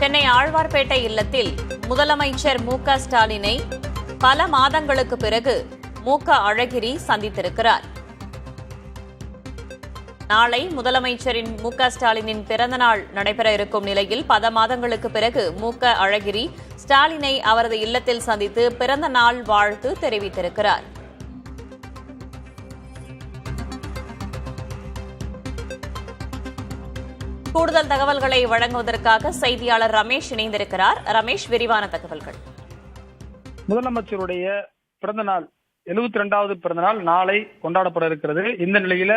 சென்னை ஆழ்வார்பேட்டை இல்லத்தில் முதலமைச்சர் மு.க. ஸ்டாலினை பல மாதங்களுக்கு பிறகு மு.க. அழகிரி சந்தித்திருக்கிறார். நாளை முதலமைச்சரின் மு.க. ஸ்டாலினின் பிறந்தநாள் நடைபெற இருக்கும் நிலையில் பல மாதங்களுக்கு பிறகு மு.க. அழகிரி ஸ்டாலினை அவரது இல்லத்தில் சந்தித்து பிறந்த நாள் வாழ்த்து தெரிவித்திருக்கிறார். கூடுதல் தகவல்களை வழங்குவதற்காக செய்தியாளர் ரமேஷ் இணைந்திருக்கிறார். ரமேஷ், விரிவான தகவல்கள். முதலமைச்சருடைய பிறந்த நாள் 72வது பிறந்த நாள் நாளை கொண்டாடப்பட இருக்கிறது. இந்த நிலையில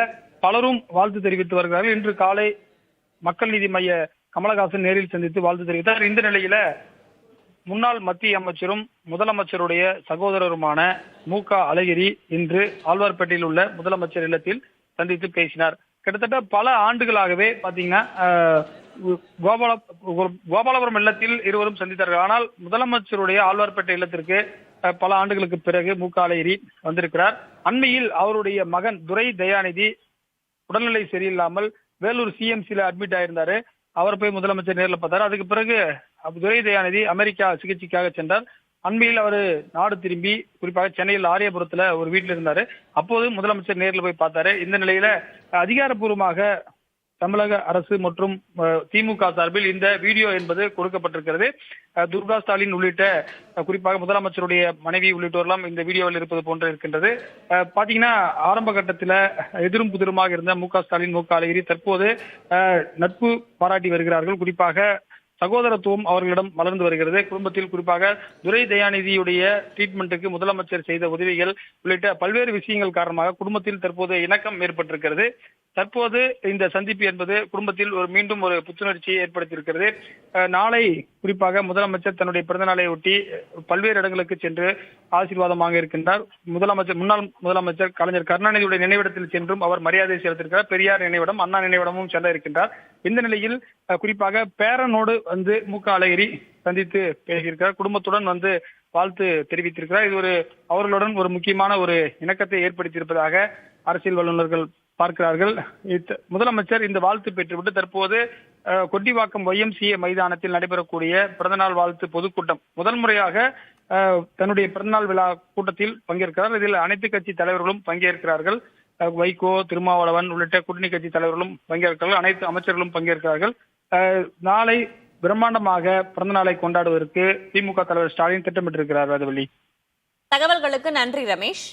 பலரும் வாழ்த்து தெரிவித்து வருகிறார்கள். இன்று காலை மக்கள் நீதி மைய கமலஹாசன் நேரில் சந்தித்து வாழ்த்து தெரிவித்தார். இந்த நிலையில முன்னாள் மத்திய அமைச்சரும் முதலமைச்சருடைய சகோதரருமான மு.க. அழகிரி இன்று ஆழ்வார்பேட்டையில் உள்ள முதலமைச்சர் இல்லத்தில் சந்தித்து பேசினார். கிட்டத்தட்ட பல ஆண்டுகளாகவே பாத்தீங்கன்னா கோபாலபுரம் இல்லத்தில் இருவரும் சந்தித்தார்கள். ஆனால் முதலமைச்சருடைய ஆழ்வார்பேட்டை இல்லத்திற்கு பல ஆண்டுகளுக்கு பிறகு மு.க. அழகிரி வந்திருக்கிறார். அண்மையில் அவருடைய மகன் துரை தயாநிதி உடல்நிலை சரியில்லாமல் வேலூர் சிஎம்சில அட்மிட் ஆயிருந்தாரு. அவர் போய் முதலமைச்சர் நேரில் பார்த்தாரு. அதுக்கு பிறகு துரை தயாநிதி அமெரிக்கா சிகிச்சைக்காக சென்றார். அண்மையில் அவர் நாடு திரும்பி குறிப்பாக சென்னையில் ஆரியபுரத்துல ஒரு வீட்டில் இருந்தாரு. அப்போது முதலமைச்சர் நேரில் போய் பார்த்தாரு. இந்த நிலையில அதிகாரப்பூர்வமாக தமிழக அரசு மற்றும் திமுக சார்பில் இந்த வீடியோ என்பது கொடுக்கப்பட்டிருக்கிறது. துர்கா ஸ்டாலின் உள்ளிட்ட குறிப்பாக முதலமைச்சருடைய மனைவி உள்ளிட்டோரெல்லாம் இந்த வீடியோவில் இருப்பது போன்று இருக்கின்றது. பாத்தீங்கன்னா ஆரம்ப கட்டத்தில் எதிரும் புதிருமாக இருந்த மு.க. ஸ்டாலின், மு.க. அழகிரி தற்போது நட்பு பாராட்டி வருகிறார்கள். குறிப்பாக சகோதரத்துவம் அவர்களிடம் மலர்ந்து வருகிறது. குடும்பத்தில் குறிப்பாக துரை தயாநிதியுடைய ட்ரீட்மெண்ட்டுக்கு முதலமைச்சர் செய்த உதவிகள் உள்ளிட்ட பல்வேறு விஷயங்கள் காரணமாக குடும்பத்தில் தற்போது இணக்கம் ஏற்பட்டிருக்கிறது. தற்போது இந்த சந்திப்பு என்பது குடும்பத்தில் மீண்டும் ஒரு புத்துணர்ச்சியை ஏற்படுத்தியிருக்கிறது. நாளை குறிப்பாக முதலமைச்சர் தன்னுடைய பிறந்த நாளை ஒட்டி பல்வேறு இடங்களுக்கு சென்று ஆசீர்வாதம் வாங்க இருக்கின்றார். முன்னாள் முதலமைச்சர் கலைஞர் கருணாநிதியுடைய நினைவிடத்தில் சென்றும் அவர் மரியாதை செலுத்தியிருக்கிறார். பெரியார் நினைவிடம், அண்ணா நினைவிடமும் செல்ல இருக்கின்றார். இந்த நிலையில் குறிப்பாக பேரனோடு வந்து மு.க. அழகிரி சந்தித்து பேசியிருக்கிறார். குடும்பத்துடன் வந்து வாழ்த்து தெரிவித்திருக்கிறார். இது அவர்களுடன் ஒரு முக்கியமான ஒரு இணக்கத்தை ஏற்படுத்தியிருப்பதாக அரசியல் வல்லுநர்கள் பார்க்கிறார்கள். முதலமைச்சர் இந்த வாழ்த்து பெற்றுவிட்டு தற்போது கொட்டிவாக்கம் YMCA மைதானத்தில் நடைபெறக்கூடிய பிறந்தநாள் வாழ்த்து பொதுக்கூட்டம் முதல் முறையாக தன்னுடைய பிறந்தநாள் விழா கூட்டத்தில் பங்கேற்கிறார். இதில் அனைத்து கட்சி தலைவர்களும் பங்கேற்கிறார்கள். வைகோ, திருமாவளவன் உள்ளிட்ட கூட்டணி கட்சி தலைவர்களும் பங்கேற்கிறார்கள். அனைத்து அமைச்சர்களும் பங்கேற்கிறார்கள். நாளை பிரம்மாண்டமாக பிறந்த நாளை கொண்டாடுவதற்கு திமுக தலைவர் ஸ்டாலின் திட்டமிட்டிருக்கிறார். ராஜவள்ளி, தகவல்களுக்கு நன்றி ரமேஷ்.